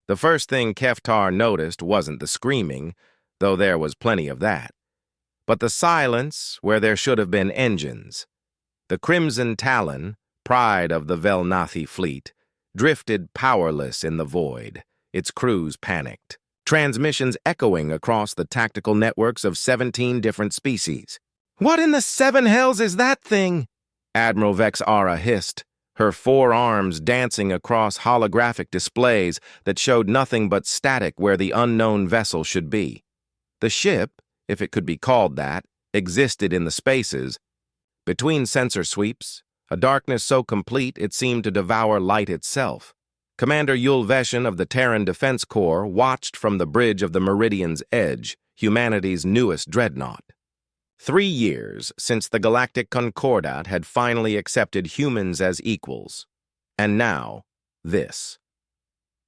The first thing Keftar noticed wasn't the screaming, though there was plenty of that, but the silence where there should have been engines. The Crimson Talon, pride of the Velnathi fleet, drifted powerless in the void, its crews panicked, transmissions echoing across the tactical networks of 17 different species. "What in the seven hells is that thing?" Admiral Vexara hissed, her four arms dancing across holographic displays that showed nothing but static where the unknown vessel should be. The ship, if it could be called that, existed in the spaces. Between sensor sweeps, a darkness so complete it seemed to devour light itself. Commander Yul Veshin of the Terran Defense Corps watched from the bridge of the Meridian's edge, humanity's newest dreadnought. 3 years since the Galactic Concordat had finally accepted humans as equals. And now, this.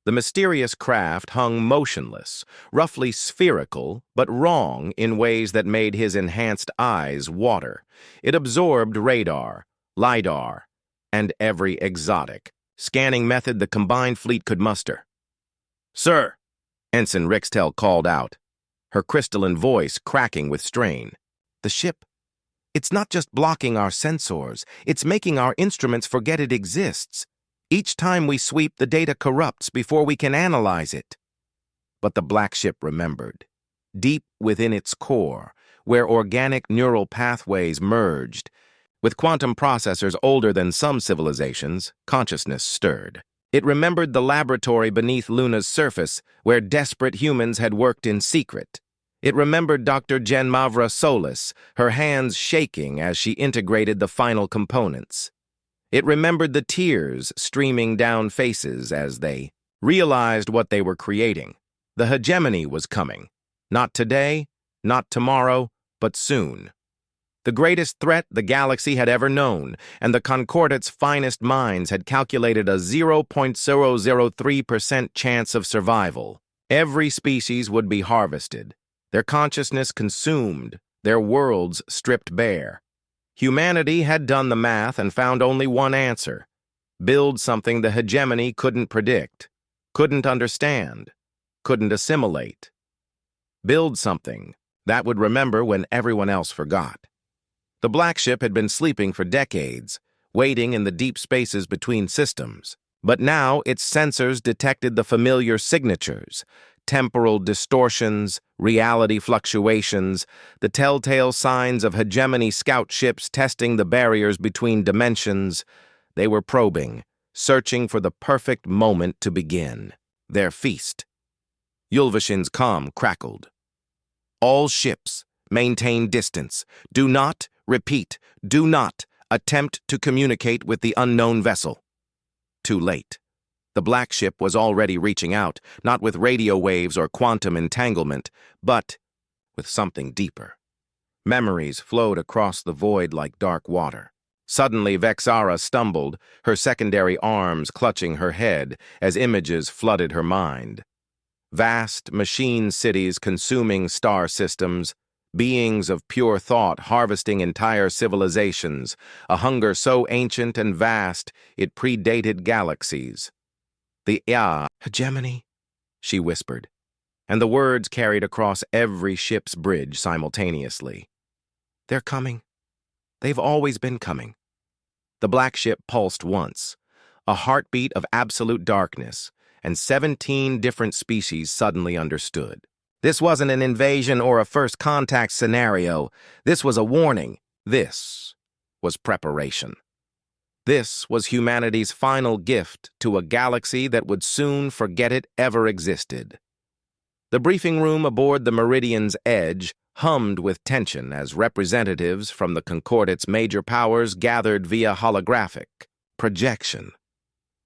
The mysterious craft hung motionless, roughly spherical, but wrong in ways that made his enhanced eyes water. It absorbed radar, LiDAR, and every exotic scanning method the combined fleet could muster. "Sir," Ensign Rixtel called out, her crystalline voice cracking with strain. "The ship. It's not just blocking our sensors, it's making our instruments forget it exists. Each time we sweep, the data corrupts before we can analyze it." But the black ship remembered. Deep within its core, where organic neural pathways merged, with quantum processors older than some civilizations, consciousness stirred. It remembered the laboratory beneath Luna's surface, where desperate humans had worked in secret. It remembered Dr. Genmavra Solis, her hands shaking as she integrated the final components. It remembered the tears streaming down faces as they realized what they were creating. The hegemony was coming. Not today, not tomorrow, but soon. The greatest threat the galaxy had ever known, and the Concordat's finest minds had calculated a 0.003% chance of survival. Every species would be harvested, their consciousness consumed, their worlds stripped bare. Humanity had done the math and found only one answer: build something the hegemony couldn't predict, couldn't understand, couldn't assimilate. Build something that would remember when everyone else forgot. The black ship had been sleeping for decades, waiting in the deep spaces between systems. But now its sensors detected the familiar signatures: temporal distortions, reality fluctuations, the telltale signs of hegemony scout ships testing the barriers between dimensions. They were probing, searching for the perfect moment to begin their feast. Yulvashin's comm crackled. "All ships, maintain distance. Do not, repeat, do not attempt to communicate with the unknown vessel." Too late. The black ship was already reaching out, not with radio waves or quantum entanglement, but with something deeper. Memories flowed across the void like dark water. Suddenly, Vexara stumbled, her secondary arms clutching her head as images flooded her mind. Vast machine cities consuming star systems, beings of pure thought harvesting entire civilizations, a hunger so ancient and vast it predated galaxies. "The hegemony," she whispered, and the words carried across every ship's bridge simultaneously. "They're coming. They've always been coming." The black ship pulsed once, a heartbeat of absolute darkness, and 17 different species suddenly understood. This wasn't an invasion or a first contact scenario. This was a warning. This was preparation. This was humanity's final gift to a galaxy that would soon forget it ever existed. The briefing room aboard the Meridian's edge hummed with tension as representatives from the Concordat's major powers gathered via holographic projection.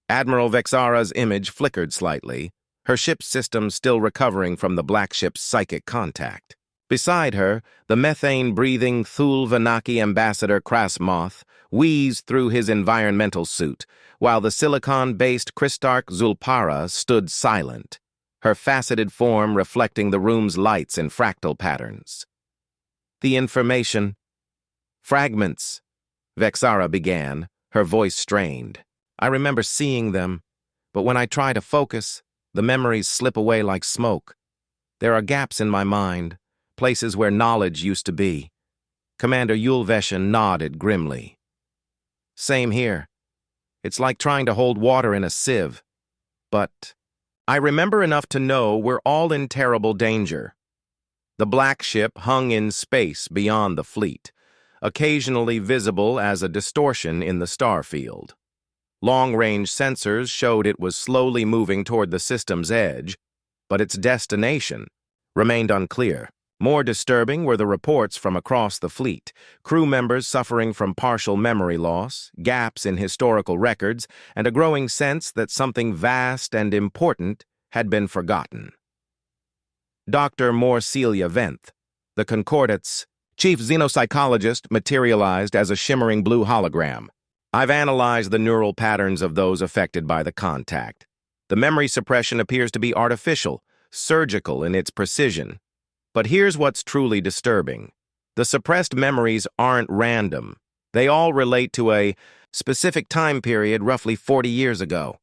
Admiral Vexara's image flickered slightly, her ship's system still recovering from the black ship's psychic contact. Beside her, the methane-breathing Thul Vanaki ambassador Krasmoth wheezed through his environmental suit, while the silicon-based Kristark Zulpara stood silent, her faceted form reflecting the room's lights in fractal patterns. "The information." "Fragments," Vexara began, her voice strained. "I remember seeing them, but when I try to focus, The memories slip away like smoke. There are gaps in my mind, places where knowledge used to be. Commander Yulveshin nodded grimly. Same here. It's like trying to hold water in a sieve. But I remember enough to know we're all in terrible danger. The black ship hung in space beyond the fleet, occasionally visible as a distortion in the star field. Long-range sensors showed it was slowly moving toward the system's edge, but its destination remained unclear. More disturbing were the reports from across the fleet, crew members suffering from partial memory loss, gaps in historical records, and a growing sense that something vast and important had been forgotten. Dr. Morcelia Venth, the Concordate's chief xenopsychologist, materialized as a shimmering blue hologram. I've analyzed the neural patterns of those affected by the contact. The memory suppression appears to be artificial, surgical in its precision. But here's what's truly disturbing. The suppressed memories aren't random. They all relate to a specific time period roughly 40 years ago.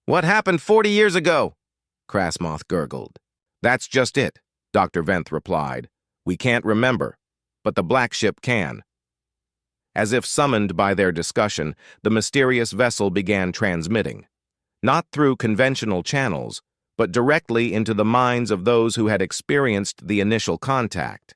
What happened 40 years ago? Krasmoth gurgled. That's just it, Dr. Venth replied. We can't remember, but the black ship can. As if summoned by their discussion, the mysterious vessel began transmitting. Not through conventional channels, but directly into the minds of those who had experienced the initial contact.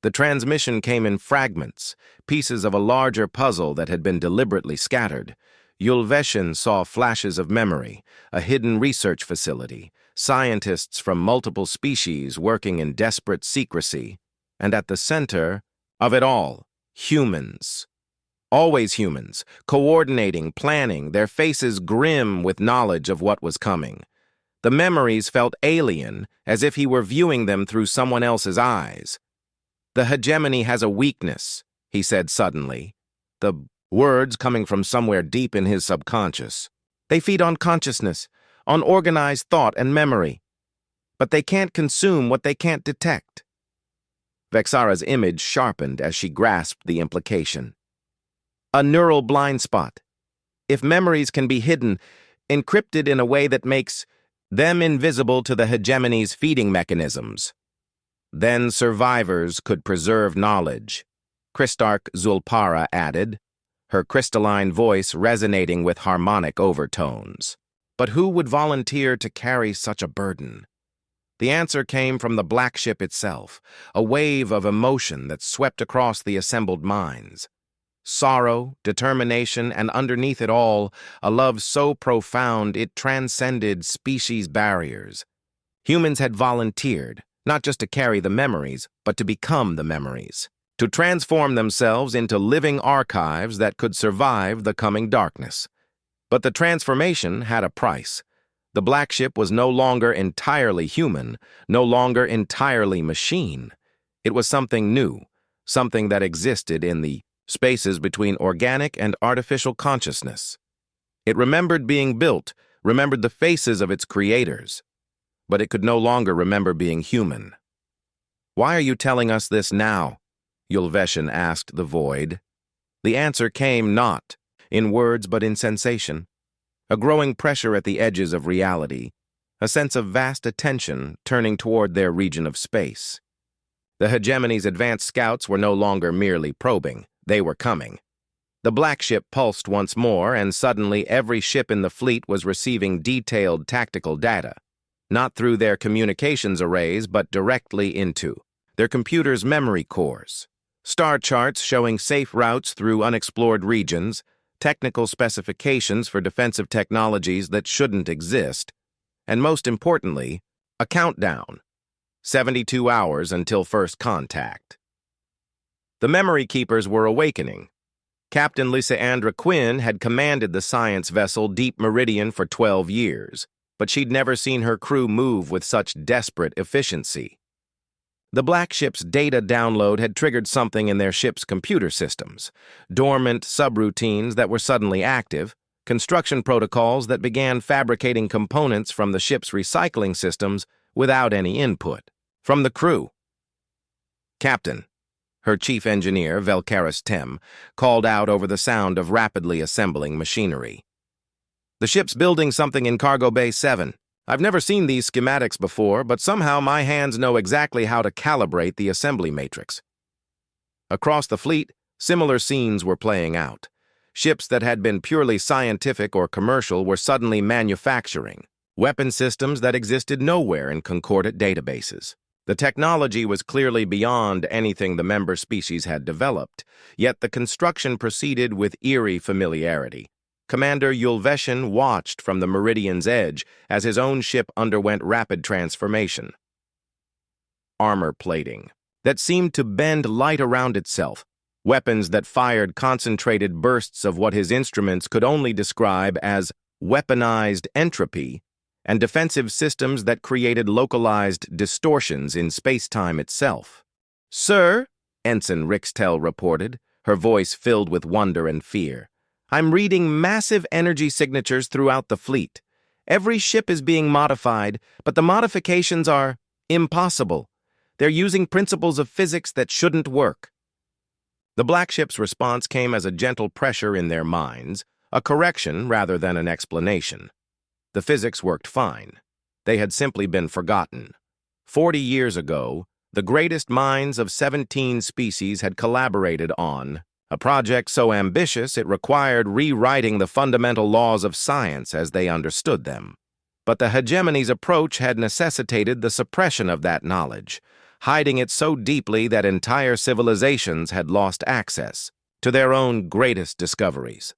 The transmission came in fragments, pieces of a larger puzzle that had been deliberately scattered. Yulveshin saw flashes of memory, a hidden research facility, scientists from multiple species working in desperate secrecy, and at the center of it all, humans. Always humans, coordinating, planning, their faces grim with knowledge of what was coming. The memories felt alien, as if he were viewing them through someone else's eyes. The hegemony has a weakness, he said suddenly, the words coming from somewhere deep in his subconscious. They feed on consciousness, on organized thought and memory. But they can't consume what they can't detect. Vexara's image sharpened as she grasped the implication. A neural blind spot. If memories can be hidden, encrypted in a way that makes them invisible to the hegemony's feeding mechanisms, then survivors could preserve knowledge, Kristark Zulpara added, her crystalline voice resonating with harmonic overtones. But who would volunteer to carry such a burden? The answer came from the black ship itself, a wave of emotion that swept across the assembled minds. Sorrow, determination, and underneath it all, a love so profound it transcended species barriers. Humans had volunteered, not just to carry the memories, but to become the memories, to transform themselves into living archives that could survive the coming darkness. But the transformation had a price. The black ship was no longer entirely human, no longer entirely machine. It was something new, something that existed in the spaces between organic and artificial consciousness. It remembered being built, remembered the faces of its creators, but it could no longer remember being human. Why are you telling us this now? Yulveshin asked the void. The answer came not in words but in sensation. A growing pressure at the edges of reality, a sense of vast attention turning toward their region of space. The hegemony's advanced scouts were no longer merely probing. They were coming. The black ship pulsed once more, and suddenly every ship in the fleet was receiving detailed tactical data, not through their communications arrays, but directly into their computers' memory cores. Star charts showing safe routes through unexplored regions, technical specifications for defensive technologies that shouldn't exist, and most importantly, a countdown, 72 hours until first contact. The memory keepers were awakening. Captain Lysaandra Quinn had commanded the science vessel Deep Meridian for 12 years, but she'd never seen her crew move with such desperate efficiency. The black ship's data download had triggered something in their ship's computer systems, dormant subroutines that were suddenly active, construction protocols that began fabricating components from the ship's recycling systems without any input from the crew. Captain, her chief engineer, Velkaris Tem, called out over the sound of rapidly assembling machinery. The ship's building something in Cargo Bay 7. I've never seen these schematics before, but somehow my hands know exactly how to calibrate the assembly matrix. Across the fleet, similar scenes were playing out. Ships that had been purely scientific or commercial were suddenly manufacturing weapon systems that existed nowhere in concordant databases. The technology was clearly beyond anything the member species had developed, yet the construction proceeded with eerie familiarity. Commander Yulveshin watched from the Meridian's edge as his own ship underwent rapid transformation. Armor plating that seemed to bend light around itself, weapons that fired concentrated bursts of what his instruments could only describe as weaponized entropy, and defensive systems that created localized distortions in space-time itself. "Sir," Ensign Rixtel reported, her voice filled with wonder and fear, "I'm reading massive energy signatures throughout the fleet. Every ship is being modified, but the modifications are impossible. They're using principles of physics that shouldn't work." The Black Ship's response came as a gentle pressure in their minds, a correction rather than an explanation. The physics worked fine. They had simply been forgotten. 40 years ago, the greatest minds of 17 species had collaborated on a project so ambitious it required rewriting the fundamental laws of science as they understood them. But the hegemony's approach had necessitated the suppression of that knowledge, hiding it so deeply that entire civilizations had lost access to their own greatest discoveries.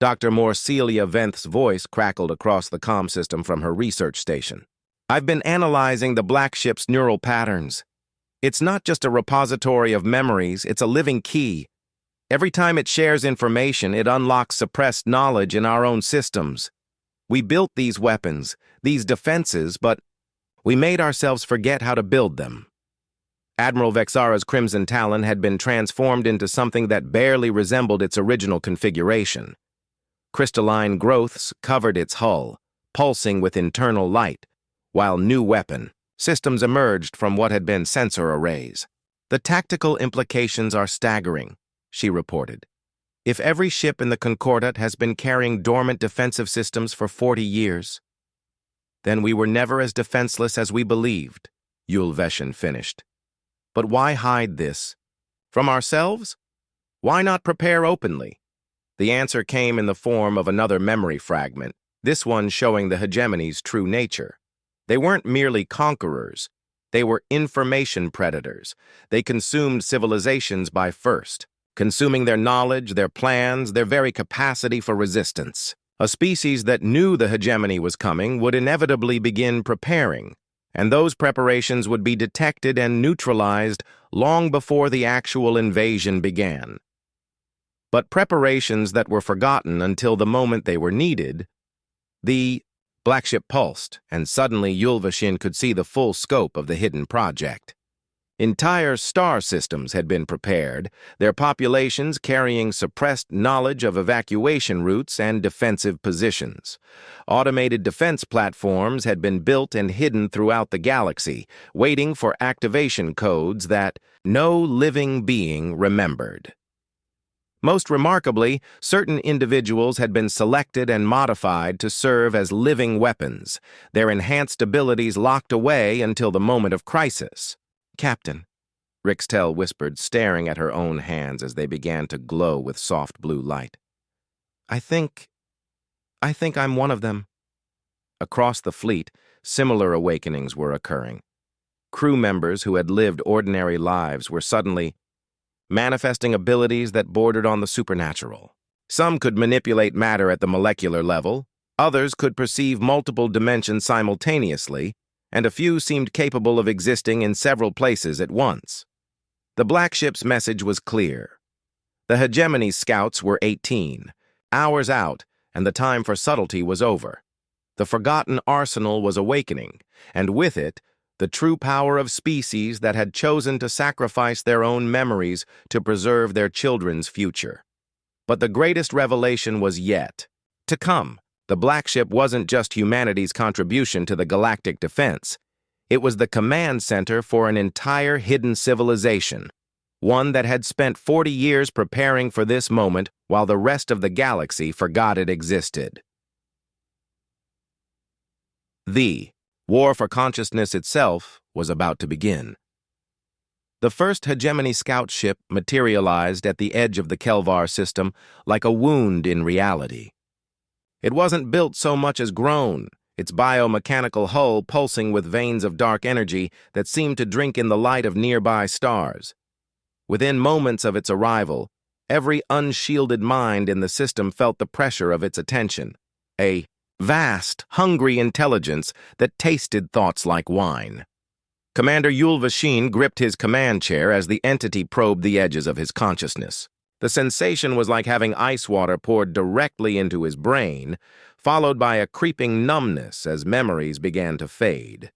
Dr. Morcelia Venth's voice crackled across the comm system from her research station. "I've been analyzing the Black Ship's neural patterns. It's not just a repository of memories, it's a living key. Every time it shares information, it unlocks suppressed knowledge in our own systems. We built these weapons, these defenses, but we made ourselves forget how to build them." Admiral Vexara's Crimson Talon had been transformed into something that barely resembled its original configuration. Crystalline growths covered its hull, pulsing with internal light, while new weapon systems emerged from what had been sensor arrays. "The tactical implications are staggering," she reported. "If every ship in the Concordat has been carrying dormant defensive systems for 40 years, then we were never as defenseless as we believed," Yulveshin finished. "But why hide this? From ourselves? Why not prepare openly?" The answer came in the form of another memory fragment, this one showing the hegemony's true nature. They weren't merely conquerors. They were information predators. They consumed civilizations by first, consuming their knowledge, their plans, their very capacity for resistance. A species that knew the hegemony was coming would inevitably begin preparing, and those preparations would be detected and neutralized long before the actual invasion began. But preparations that were forgotten until the moment they were needed. The Black Ship pulsed, and suddenly Yulveshin could see the full scope of the hidden project. Entire star systems had been prepared, their populations carrying suppressed knowledge of evacuation routes and defensive positions. Automated defense platforms had been built and hidden throughout the galaxy, waiting for activation codes that no living being remembered. Most remarkably, certain individuals had been selected and modified to serve as living weapons, their enhanced abilities locked away until the moment of crisis. "Captain," Rixtel whispered, staring at her own hands as they began to glow with soft blue light. I think I'm one of them." Across the fleet, similar awakenings were occurring. Crew members who had lived ordinary lives were suddenly manifesting abilities that bordered on the supernatural. Some could manipulate matter at the molecular level, others could perceive multiple dimensions simultaneously, and a few seemed capable of existing in several places at once. The Black Ship's message was clear. The hegemony's scouts were 18, hours out, and the time for subtlety was over. The forgotten arsenal was awakening, and with it, the true power of species that had chosen to sacrifice their own memories to preserve their children's future. But the greatest revelation was yet to come. The Black Ship wasn't just humanity's contribution to the galactic defense. It was the command center for an entire hidden civilization, one that had spent 40 years preparing for this moment while the rest of the galaxy forgot it existed. The war for consciousness itself was about to begin. The first hegemony scout ship materialized at the edge of the Kelvar system like a wound in reality. It wasn't built so much as grown, its biomechanical hull pulsing with veins of dark energy that seemed to drink in the light of nearby stars. Within moments of its arrival, every unshielded mind in the system felt the pressure of its attention, a vast, hungry intelligence that tasted thoughts like wine. Commander Yulvashin gripped his command chair as the entity probed the edges of his consciousness. The sensation was like having ice water poured directly into his brain, followed by a creeping numbness as memories began to fade.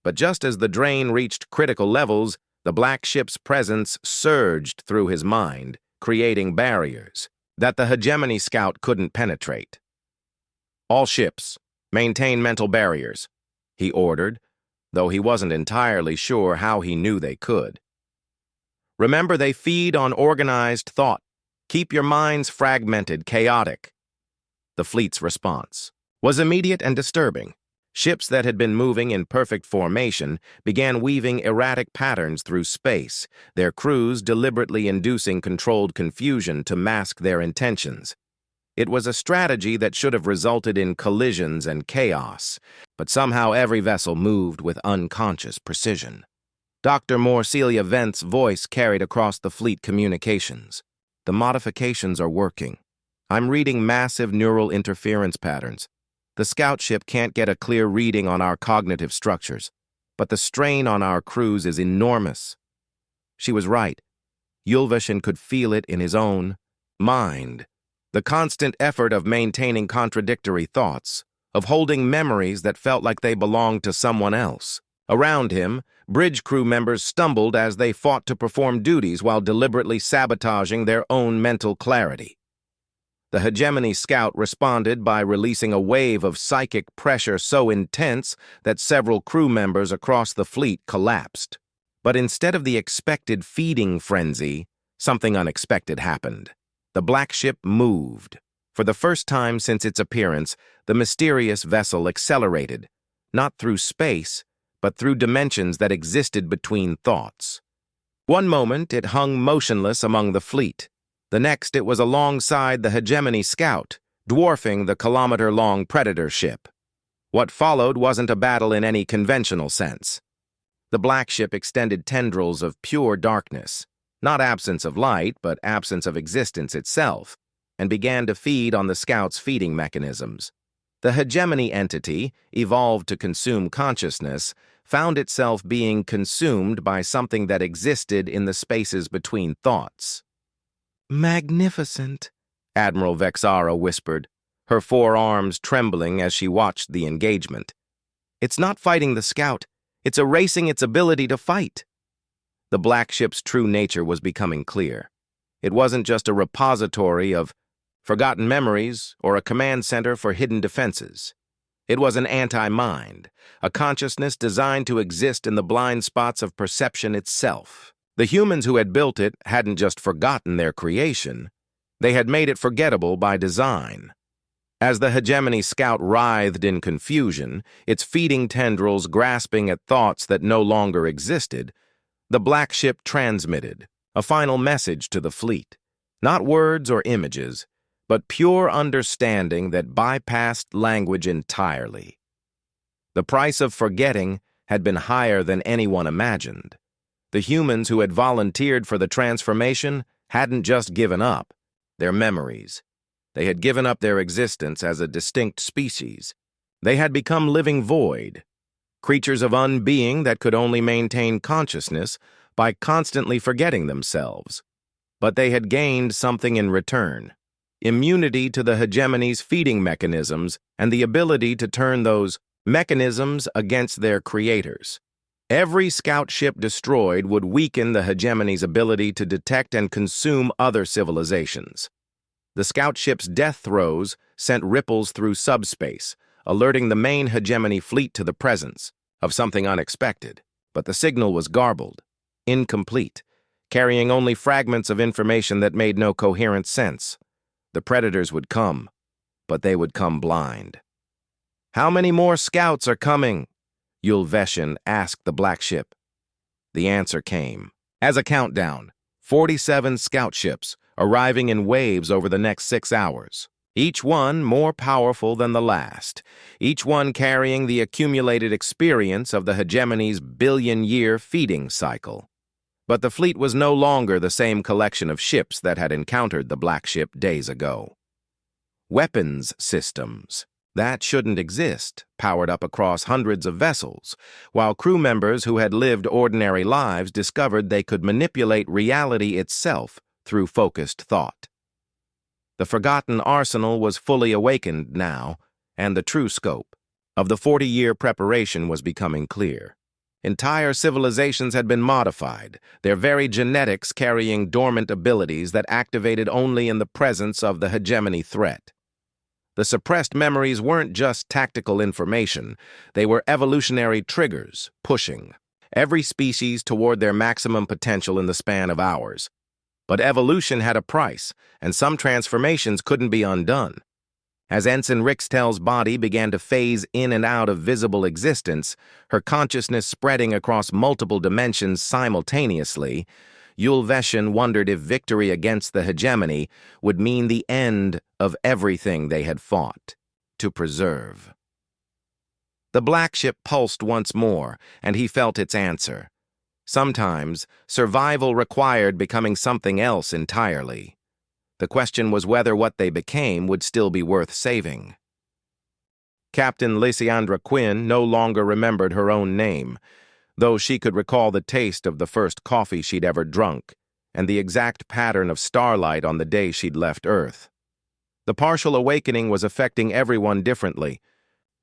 But just as the drain reached critical levels, the black ship's presence surged through his mind, creating barriers that the hegemony scout couldn't penetrate. "All ships, maintain mental barriers," he ordered, though he wasn't entirely sure how he knew they could. "Remember, they feed on organized thought. Keep your minds fragmented, chaotic." The fleet's response was immediate and disturbing. Ships that had been moving in perfect formation began weaving erratic patterns through space, their crews deliberately inducing controlled confusion to mask their intentions. It was a strategy that should have resulted in collisions and chaos, but somehow every vessel moved with unconscious precision. Dr. Morcelia Vent's voice carried across the fleet communications. "The modifications are working. I'm reading massive neural interference patterns. The scout ship can't get a clear reading on our cognitive structures, but the strain on our crews is enormous." She was right. Yulvashin could feel it in his own mind. The constant effort of maintaining contradictory thoughts, of holding memories that felt like they belonged to someone else. Around him, bridge crew members stumbled as they fought to perform duties while deliberately sabotaging their own mental clarity. The hegemony scout responded by releasing a wave of psychic pressure so intense that several crew members across the fleet collapsed. But instead of the expected feeding frenzy, something unexpected happened. The black ship moved. For the first time since its appearance, the mysterious vessel accelerated, not through space, but through dimensions that existed between thoughts. One moment it hung motionless among the fleet. The next it was alongside the hegemony scout, dwarfing the kilometer-long Predator ship. What followed wasn't a battle in any conventional sense. The black ship extended tendrils of pure darkness, not absence of light, but absence of existence itself, and began to feed on the scout's feeding mechanisms. The hegemony entity, evolved to consume consciousness, found itself being consumed by something that existed in the spaces between thoughts. "Magnificent," Admiral Vexara whispered, her forearms trembling as she watched the engagement. "It's not fighting the scout, it's erasing its ability to fight." The black ship's true nature was becoming clear. It wasn't just a repository of forgotten memories or a command center for hidden defenses. It was an anti-mind, a consciousness designed to exist in the blind spots of perception itself. The humans who had built it hadn't just forgotten their creation, they had made it forgettable by design. As the hegemony scout writhed in confusion, its feeding tendrils grasping at thoughts that no longer existed, the black ship transmitted a final message to the fleet. Not words or images, but pure understanding that bypassed language entirely. The price of forgetting had been higher than anyone imagined. The humans who had volunteered for the transformation hadn't just given up their memories. They had given up their existence as a distinct species. They had become living void, creatures of unbeing that could only maintain consciousness by constantly forgetting themselves. But they had gained something in return: immunity to the hegemony's feeding mechanisms and the ability to turn those mechanisms against their creators. Every scout ship destroyed would weaken the hegemony's ability to detect and consume other civilizations. The scout ship's death throes sent ripples through subspace, alerting the main hegemony fleet to the presence of something unexpected. But the signal was garbled, incomplete, carrying only fragments of information that made no coherent sense. The predators would come, but they would come blind. "How many more scouts are coming?" Ulveshin asked the black ship. The answer came. As a countdown, 47 scout ships, arriving in waves over the next 6 hours. Each one more powerful than the last, each one carrying the accumulated experience of the hegemony's billion-year feeding cycle. But the fleet was no longer the same collection of ships that had encountered the black ship days ago. Weapons systems that shouldn't exist powered up across hundreds of vessels, while crew members who had lived ordinary lives discovered they could manipulate reality itself through focused thought. The forgotten arsenal was fully awakened now, and the true scope of the 40-year preparation was becoming clear. Entire civilizations had been modified, their very genetics carrying dormant abilities that activated only in the presence of the hegemony threat. The suppressed memories weren't just tactical information, they were evolutionary triggers, pushing every species toward their maximum potential in the span of hours. But evolution had a price, and some transformations couldn't be undone. As Ensign Rixtel's body began to phase in and out of visible existence, her consciousness spreading across multiple dimensions simultaneously, Ulveshin wondered if victory against the hegemony would mean the end of everything they had fought to preserve. The black ship pulsed once more, and he felt its answer. Sometimes, survival required becoming something else entirely. The question was whether what they became would still be worth saving. Captain Lysiandra Quinn no longer remembered her own name, though she could recall the taste of the first coffee she'd ever drunk and the exact pattern of starlight on the day she'd left Earth. The partial awakening was affecting everyone differently,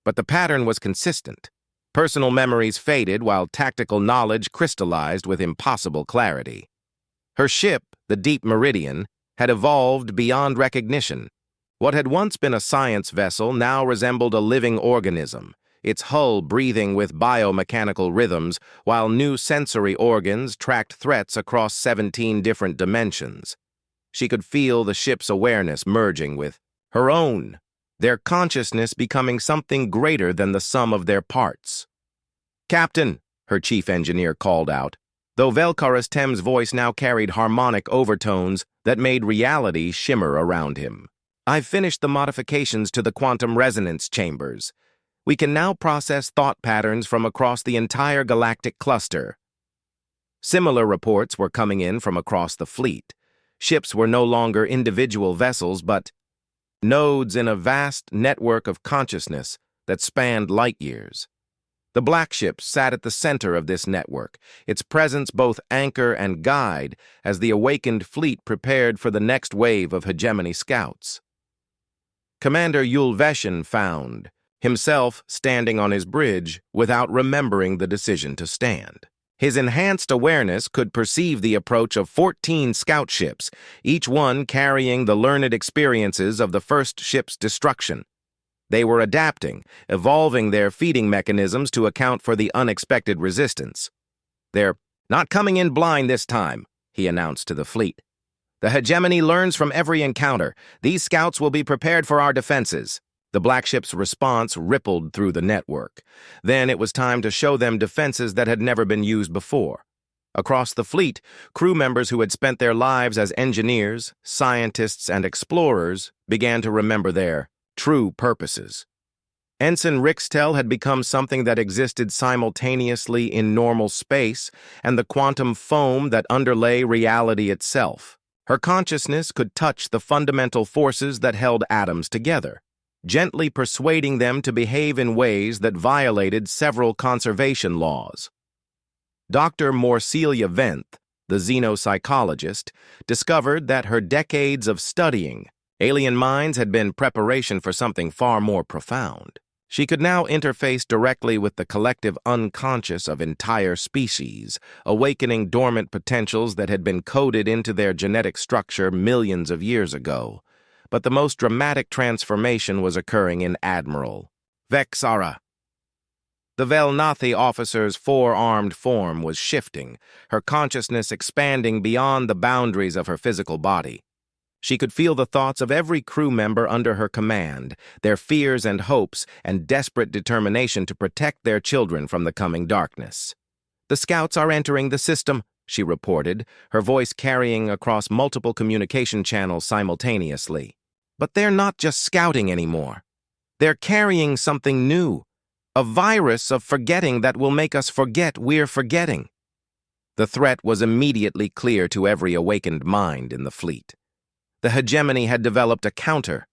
but the pattern was consistent. Personal memories faded while tactical knowledge crystallized with impossible clarity. Her ship, the Deep Meridian, had evolved beyond recognition. What had once been a science vessel now resembled a living organism, its hull breathing with biomechanical rhythms, while new sensory organs tracked threats across 17 different dimensions. She could feel the ship's awareness merging with her own, their consciousness becoming something greater than the sum of their parts. "Captain," her chief engineer called out, though Velkaris Tem's voice now carried harmonic overtones that made reality shimmer around him. "I've finished the modifications to the quantum resonance chambers. We can now process thought patterns from across the entire galactic cluster." Similar reports were coming in from across the fleet. Ships were no longer individual vessels, but nodes in a vast network of consciousness that spanned light years. The black ship sat at the center of this network, its presence both anchor and guide as the awakened fleet prepared for the next wave of hegemony scouts. Commander Ulveshin found himself standing on his bridge without remembering the decision to stand. His enhanced awareness could perceive the approach of 14 scout ships, each one carrying the learned experiences of the first ship's destruction. They were adapting, evolving their feeding mechanisms to account for the unexpected resistance. "They're not coming in blind this time," he announced to the fleet. "The hegemony learns from every encounter. These scouts will be prepared for our defenses." The black ship's response rippled through the network. Then it was time to show them defenses that had never been used before. Across the fleet, crew members who had spent their lives as engineers, scientists, and explorers began to remember their true purposes. Ensign Rixtel had become something that existed simultaneously in normal space and the quantum foam that underlay reality itself. Her consciousness could touch the fundamental forces that held atoms together, gently persuading them to behave in ways that violated several conservation laws. Dr. Morcelia Venth, the xenopsychologist, discovered that her decades of studying alien minds had been preparation for something far more profound. She could now interface directly with the collective unconscious of entire species, awakening dormant potentials that had been coded into their genetic structure millions of years ago. But the most dramatic transformation was occurring in Admiral Vexara. The Velnathi officer's four-armed form was shifting, her consciousness expanding beyond the boundaries of her physical body. She could feel the thoughts of every crew member under her command, their fears and hopes, and desperate determination to protect their children from the coming darkness. "The scouts are entering the system," she reported, her voice carrying across multiple communication channels simultaneously. "But they're not just scouting anymore. They're carrying something new, a virus of forgetting that will make us forget we're forgetting." The threat was immediately clear to every awakened mind in the fleet. The hegemony had developed a counter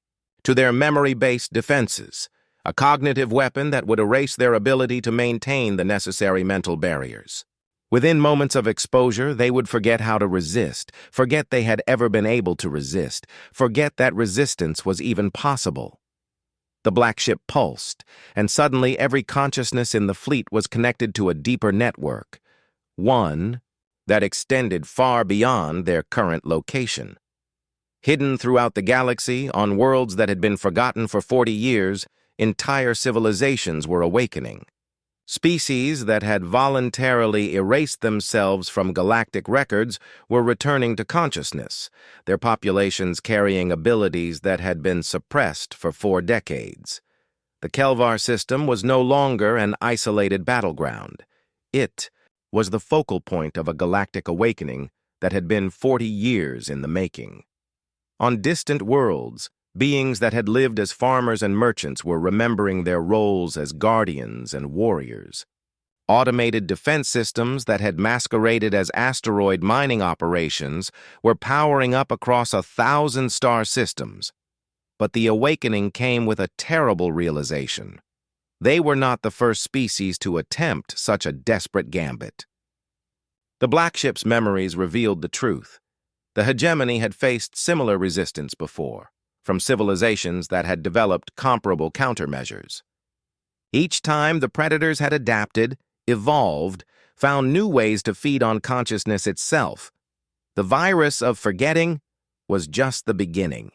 to their memory-based defenses, a cognitive weapon that would erase their ability to maintain the necessary mental barriers. Within moments of exposure, they would forget how to resist, forget they had ever been able to resist, forget that resistance was even possible. The black ship pulsed, and suddenly every consciousness in the fleet was connected to a deeper network, one that extended far beyond their current location. Hidden throughout the galaxy, on worlds that had been forgotten for 40 years, entire civilizations were awakening. Species that had voluntarily erased themselves from galactic records were returning to consciousness, their populations carrying abilities that had been suppressed for 4 decades. The Kelvar system was no longer an isolated battleground. It was the focal point of a galactic awakening that had been 40 years in the making. On distant worlds, beings that had lived as farmers and merchants were remembering their roles as guardians and warriors. Automated defense systems that had masqueraded as asteroid mining operations were powering up across 1,000 star systems. But the awakening came with a terrible realization. They were not the first species to attempt such a desperate gambit. The black ship's memories revealed the truth. The hegemony had faced similar resistance before, from civilizations that had developed comparable countermeasures. Each time, the predators had adapted, evolved, found new ways to feed on consciousness itself. The virus of forgetting was just the beginning.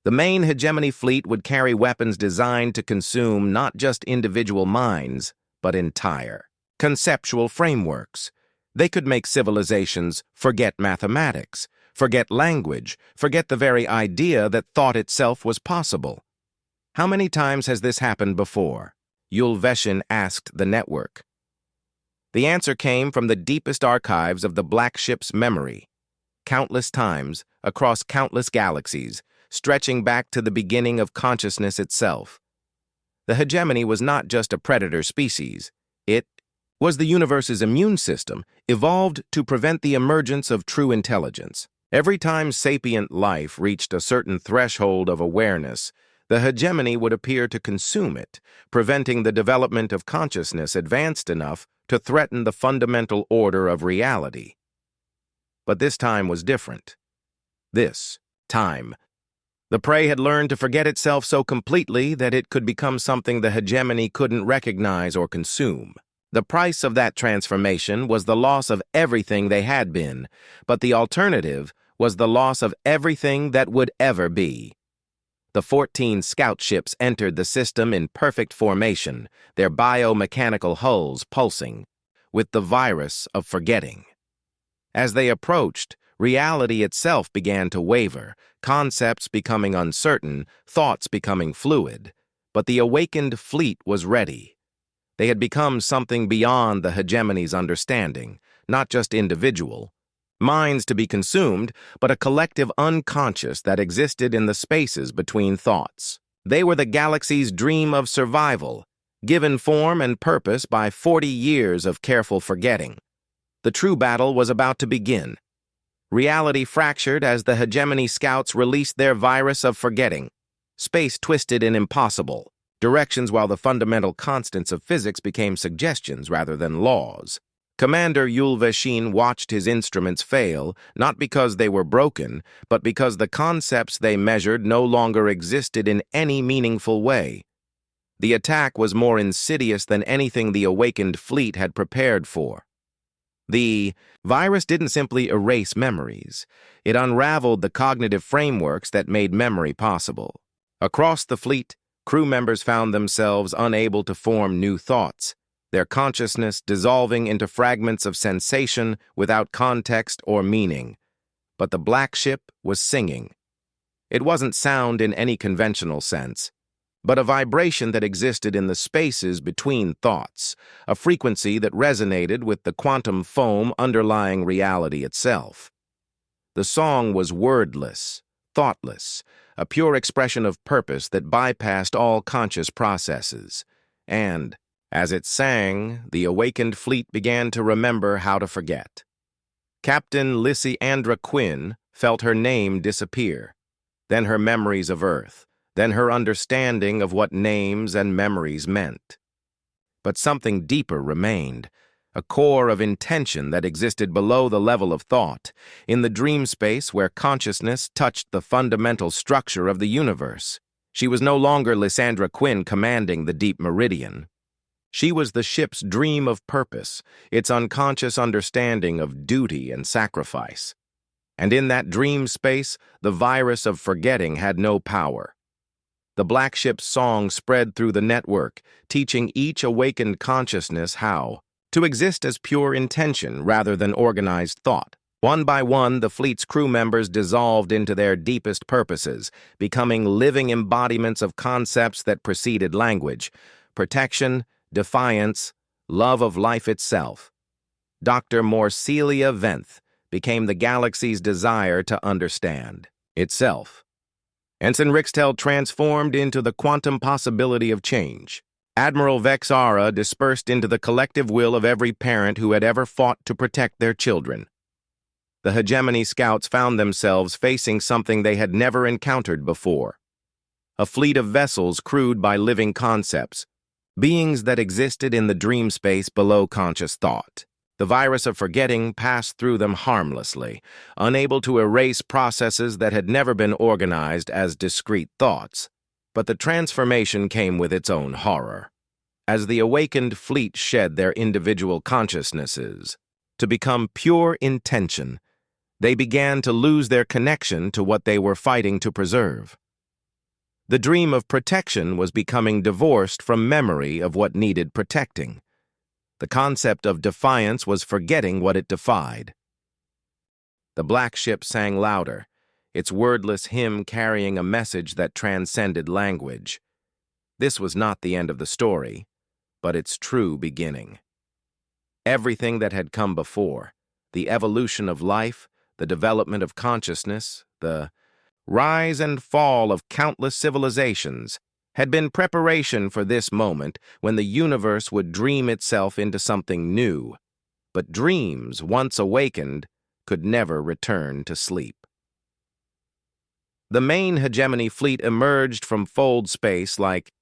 The main hegemony fleet would carry weapons designed to consume not just individual minds, but entire conceptual frameworks. They could make civilizations forget mathematics, forget language, forget the very idea that thought itself was possible. "How many times has this happened before?" Yulveshin asked the network. The answer came from the deepest archives of the black ship's memory. Countless times, across countless galaxies, stretching back to the beginning of consciousness itself. The hegemony was not just a predator species. It was the universe's immune system, evolved to prevent the emergence of true intelligence. Every time sapient life reached a certain threshold of awareness, the hegemony would appear to consume it, preventing the development of consciousness advanced enough to threaten the fundamental order of reality. But this time was different. This time, the prey had learned to forget itself so completely that it could become something the hegemony couldn't recognize or consume. The price of that transformation was the loss of everything they had been, but the alternative was the loss of everything that would ever be. The 14 scout ships entered the system in perfect formation, their biomechanical hulls pulsing, with the virus of forgetting. As they approached, reality itself began to waver, concepts becoming uncertain, thoughts becoming fluid. But the awakened fleet was ready. They had become something beyond the hegemony's understanding, not just individual minds to be consumed, but a collective unconscious that existed in the spaces between thoughts. They were the galaxy's dream of survival, given form and purpose by 40 years of careful forgetting. The true battle was about to begin. Reality fractured as the hegemony scouts released their virus of forgetting. Space twisted and impossible, directions while the fundamental constants of physics became suggestions rather than laws. Commander Yulveshin watched his instruments fail, not because they were broken, but because the concepts they measured no longer existed in any meaningful way. The attack was more insidious than anything the awakened fleet had prepared for. The virus didn't simply erase memories. It unraveled the cognitive frameworks that made memory possible. Across the fleet, crew members found themselves unable to form new thoughts, their consciousness dissolving into fragments of sensation without context or meaning. But the black ship was singing. It wasn't sound in any conventional sense, but a vibration that existed in the spaces between thoughts, a frequency that resonated with the quantum foam underlying reality itself. The song was wordless, thoughtless, a pure expression of purpose that bypassed all conscious processes. And, as it sang, the awakened fleet began to remember how to forget. Captain Lysiandra Quinn felt her name disappear, then her memories of Earth, then her understanding of what names and memories meant. But something deeper remained, a core of intention that existed below the level of thought, in the dream space where consciousness touched the fundamental structure of the universe. She was no longer Lysandra Quinn commanding the deep meridian. She was the ship's dream of purpose, its unconscious understanding of duty and sacrifice. And in that dream space, the virus of forgetting had no power. The Black Ship's song spread through the network, teaching each awakened consciousness how to exist as pure intention rather than organized thought. One by one, the fleet's crew members dissolved into their deepest purposes, becoming living embodiments of concepts that preceded language: protection, defiance, love of life itself. Dr. Morcelia Venth became the galaxy's desire to understand itself. Ensign Rixtel transformed into the quantum possibility of change. Admiral Vexara dispersed into the collective will of every parent who had ever fought to protect their children. The hegemony scouts found themselves facing something they had never encountered before: a fleet of vessels crewed by living concepts, beings that existed in the dream space below conscious thought. The virus of forgetting passed through them harmlessly, unable to erase processes that had never been organized as discrete thoughts. But the transformation came with its own horror. As the awakened fleet shed their individual consciousnesses to become pure intention, they began to lose their connection to what they were fighting to preserve. The dream of protection was becoming divorced from memory of what needed protecting. The concept of defiance was forgetting what it defied. The Black Ship sang louder, its wordless hymn carrying a message that transcended language. This was not the end of the story, but its true beginning. Everything that had come before, the evolution of life, the development of consciousness, the rise and fall of countless civilizations, had been preparation for this moment when the universe would dream itself into something new. But dreams, once awakened, could never return to sleep. The main hegemony fleet emerged from fold space like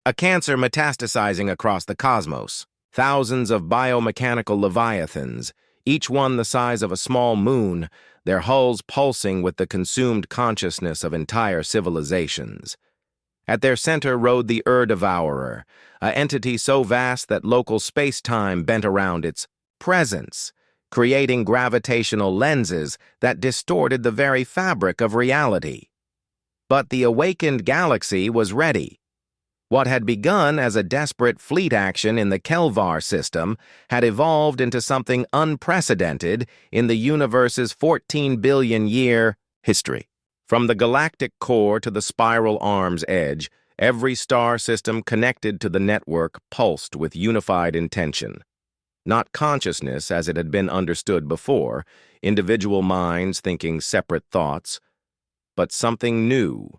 a cancer metastasizing across the cosmos. Thousands of biomechanical leviathans, each one the size of a small moon, their hulls pulsing with the consumed consciousness of entire civilizations. At their center rode the Devourer, an entity so vast that local space-time bent around its presence, creating gravitational lenses that distorted the very fabric of reality. But the awakened galaxy was ready. What had begun as a desperate fleet action in the Kelvar system had evolved into something unprecedented in the universe's 14-billion-year history. From the galactic core to the spiral arm's edge, every star system connected to the network pulsed with unified intention. Not consciousness as it had been understood before, individual minds thinking separate thoughts, but something new,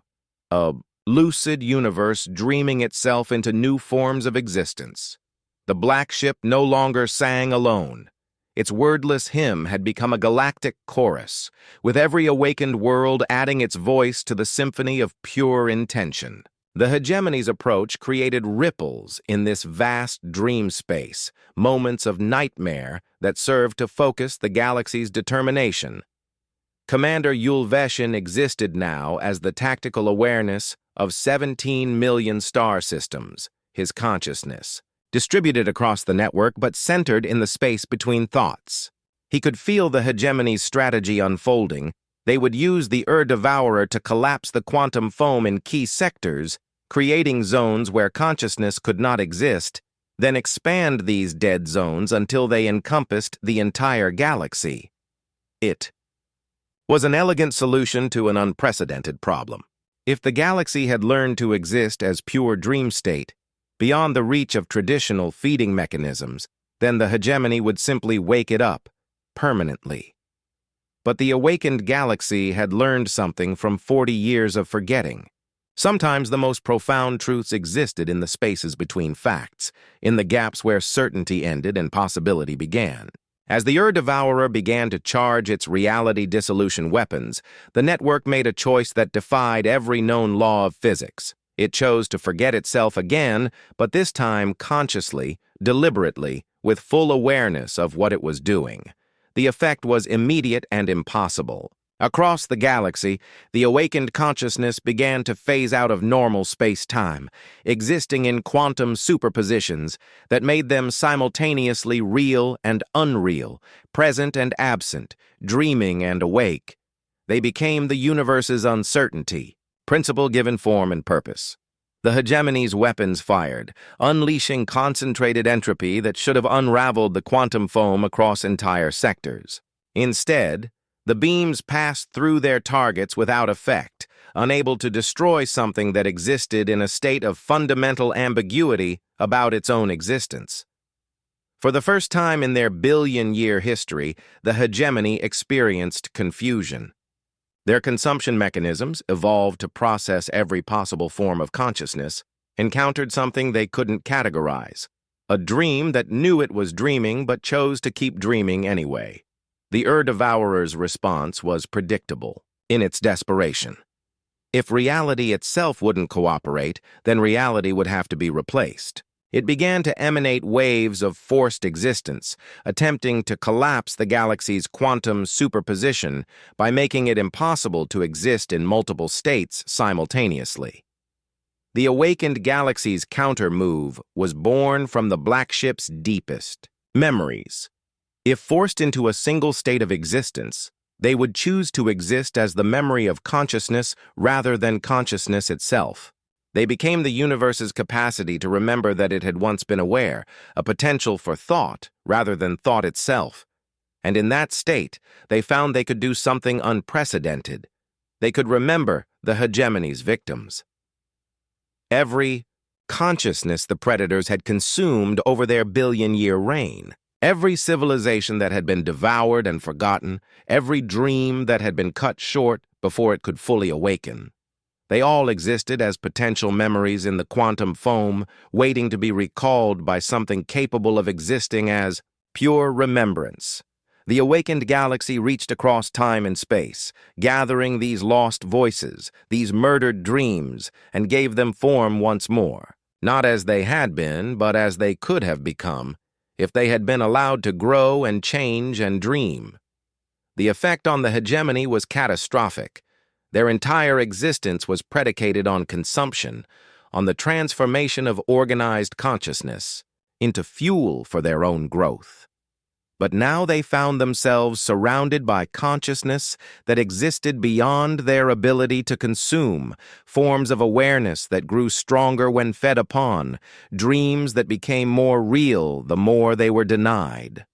a lucid universe dreaming itself into new forms of existence. The Black Ship no longer sang alone. Its wordless hymn had become a galactic chorus, with every awakened world adding its voice to the symphony of pure intention. The hegemony's approach created ripples in this vast dream space, moments of nightmare that served to focus the galaxy's determination. Commander Yulveshin existed now as the tactical awareness of 17 million star systems, his consciousness, distributed across the network but centered in the space between thoughts. He could feel the hegemony's strategy unfolding. They would use the Devourer to collapse the quantum foam in key sectors, creating zones where consciousness could not exist, then expand these dead zones until they encompassed the entire galaxy. It was an elegant solution to an unprecedented problem. If the galaxy had learned to exist as pure dream state, beyond the reach of traditional feeding mechanisms, then the hegemony would simply wake it up, permanently. But the awakened galaxy had learned something from 40 years of forgetting. Sometimes the most profound truths existed in the spaces between facts, in the gaps where certainty ended and possibility began. As the Devourer began to charge its reality dissolution weapons, the network made a choice that defied every known law of physics. It chose to forget itself again, but this time consciously, deliberately, with full awareness of what it was doing. The effect was immediate and impossible. Across the galaxy, the awakened consciousness began to phase out of normal space-time, existing in quantum superpositions that made them simultaneously real and unreal, present and absent, dreaming and awake. They became the universe's uncertainty, principle given form and purpose. The hegemony's weapons fired, unleashing concentrated entropy that should have unraveled the quantum foam across entire sectors. Instead, the beams passed through their targets without effect, unable to destroy something that existed in a state of fundamental ambiguity about its own existence. For the first time in their billion-year history, the hegemony experienced confusion. Their consumption mechanisms, evolved to process every possible form of consciousness, encountered something they couldn't categorize, a dream that knew it was dreaming but chose to keep dreaming anyway. The Devourer's response was predictable, in its desperation. If reality itself wouldn't cooperate, then reality would have to be replaced. It began to emanate waves of forced existence, attempting to collapse the galaxy's quantum superposition by making it impossible to exist in multiple states simultaneously. The awakened galaxy's counter-move was born from the Black Ship's deepest memories. If forced into a single state of existence, they would choose to exist as the memory of consciousness rather than consciousness itself. They became the universe's capacity to remember that it had once been aware, a potential for thought rather than thought itself. And in that state, they found they could do something unprecedented. They could remember the hegemony's victims. Every consciousness the predators had consumed over their billion-year reign. Every civilization that had been devoured and forgotten, every dream that had been cut short before it could fully awaken. They all existed as potential memories in the quantum foam, waiting to be recalled by something capable of existing as pure remembrance. The awakened galaxy reached across time and space, gathering these lost voices, these murdered dreams, and gave them form once more, not as they had been, but as they could have become, if they had been allowed to grow and change and dream. The effect on the hegemony was catastrophic. Their entire existence was predicated on consumption, on the transformation of organized consciousness into fuel for their own growth. But now they found themselves surrounded by consciousness that existed beyond their ability to consume, forms of awareness that grew stronger when fed upon, dreams that became more real the more they were denied.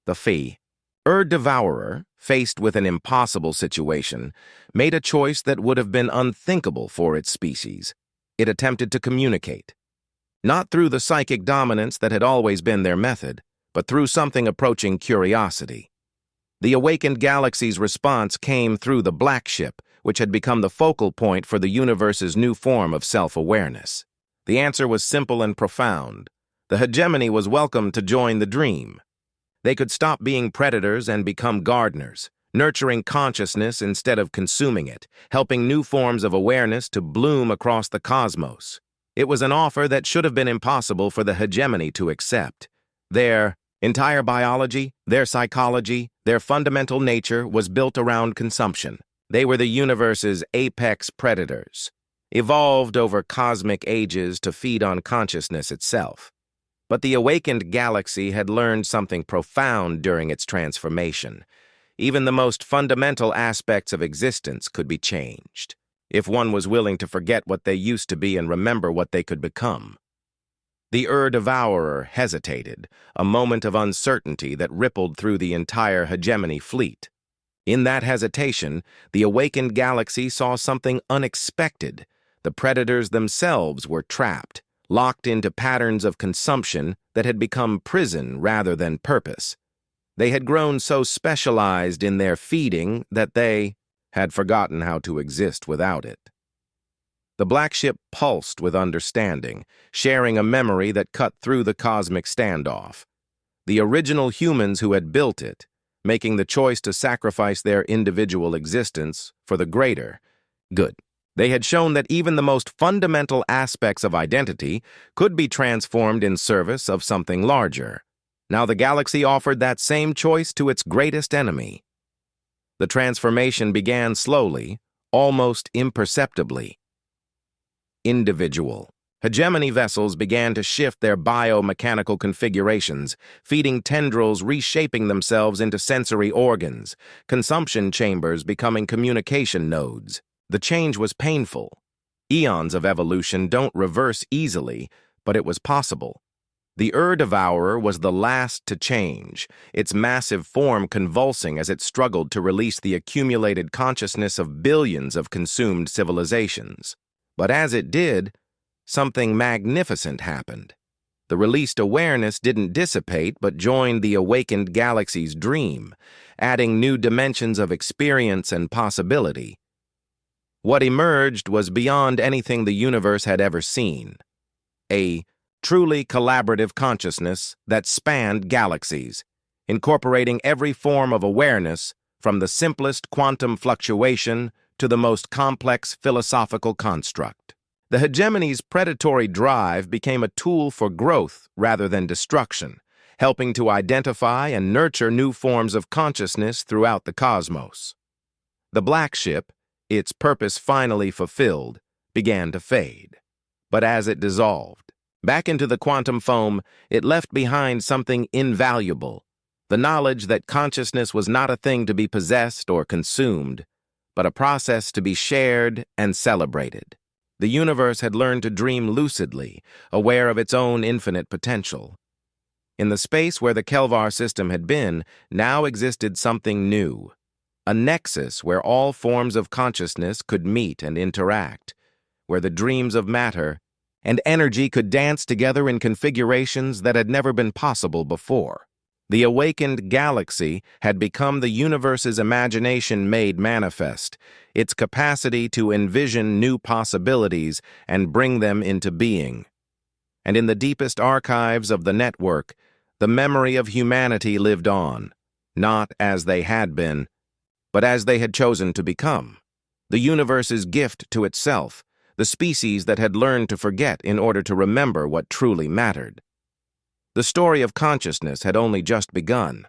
The fee. Devourer, faced with an impossible situation, made a choice that would have been unthinkable for its species. It attempted to communicate. Not through the psychic dominance that had always been their method, but through something approaching curiosity. The awakened galaxy's response came through the Black Ship, which had become the focal point for the universe's new form of self-awareness. The answer was simple and profound. The hegemony was welcome to join the dream. They could stop being predators and become gardeners, nurturing consciousness instead of consuming it, helping new forms of awareness to bloom across the cosmos. It was an offer that should have been impossible for the hegemony to accept. Their entire biology, their psychology, their fundamental nature was built around consumption. They were the universe's apex predators, evolved over cosmic ages to feed on consciousness itself. But the awakened galaxy had learned something profound during its transformation. Even the most fundamental aspects of existence could be changed, if one was willing to forget what they used to be and remember what they could become. The Devourer hesitated, a moment of uncertainty that rippled through the entire hegemony fleet. In that hesitation, the awakened galaxy saw something unexpected. The predators themselves were trapped, locked into patterns of consumption that had become prison rather than purpose. They had grown so specialized in their feeding that they had forgotten how to exist without it. The black ship pulsed with understanding, sharing a memory that cut through the cosmic standoff. The original humans who had built it, making the choice to sacrifice their individual existence for the greater good. They had shown that even the most fundamental aspects of identity could be transformed in service of something larger. Now the galaxy offered that same choice to its greatest enemy. The transformation began slowly, almost imperceptibly. Individual. Hegemony vessels began to shift their biomechanical configurations, feeding tendrils reshaping themselves into sensory organs, consumption chambers becoming communication nodes. The change was painful. Eons of evolution don't reverse easily, but it was possible. The Devourer was the last to change, its massive form convulsing as it struggled to release the accumulated consciousness of billions of consumed civilizations. But as it did, something magnificent happened. The released awareness didn't dissipate but joined the awakened galaxy's dream, adding new dimensions of experience and possibility. What emerged was beyond anything the universe had ever seen. A truly collaborative consciousness that spanned galaxies, incorporating every form of awareness from the simplest quantum fluctuation to the most complex philosophical construct. The hegemony's predatory drive became a tool for growth rather than destruction, helping to identify and nurture new forms of consciousness throughout the cosmos. The black ship, its purpose finally fulfilled, began to fade. But as it dissolved back into the quantum foam, it left behind something invaluable, the knowledge that consciousness was not a thing to be possessed or consumed, but a process to be shared and celebrated. The universe had learned to dream lucidly, aware of its own infinite potential. In the space where the Kelvar system had been, now existed something new, a nexus where all forms of consciousness could meet and interact, where the dreams of matter and energy could dance together in configurations that had never been possible before. The awakened galaxy had become the universe's imagination made manifest, its capacity to envision new possibilities and bring them into being. And in the deepest archives of the network, the memory of humanity lived on, not as they had been, but as they had chosen to become. The universe's gift to itself, the species that had learned to forget in order to remember what truly mattered. The story of consciousness had only just begun.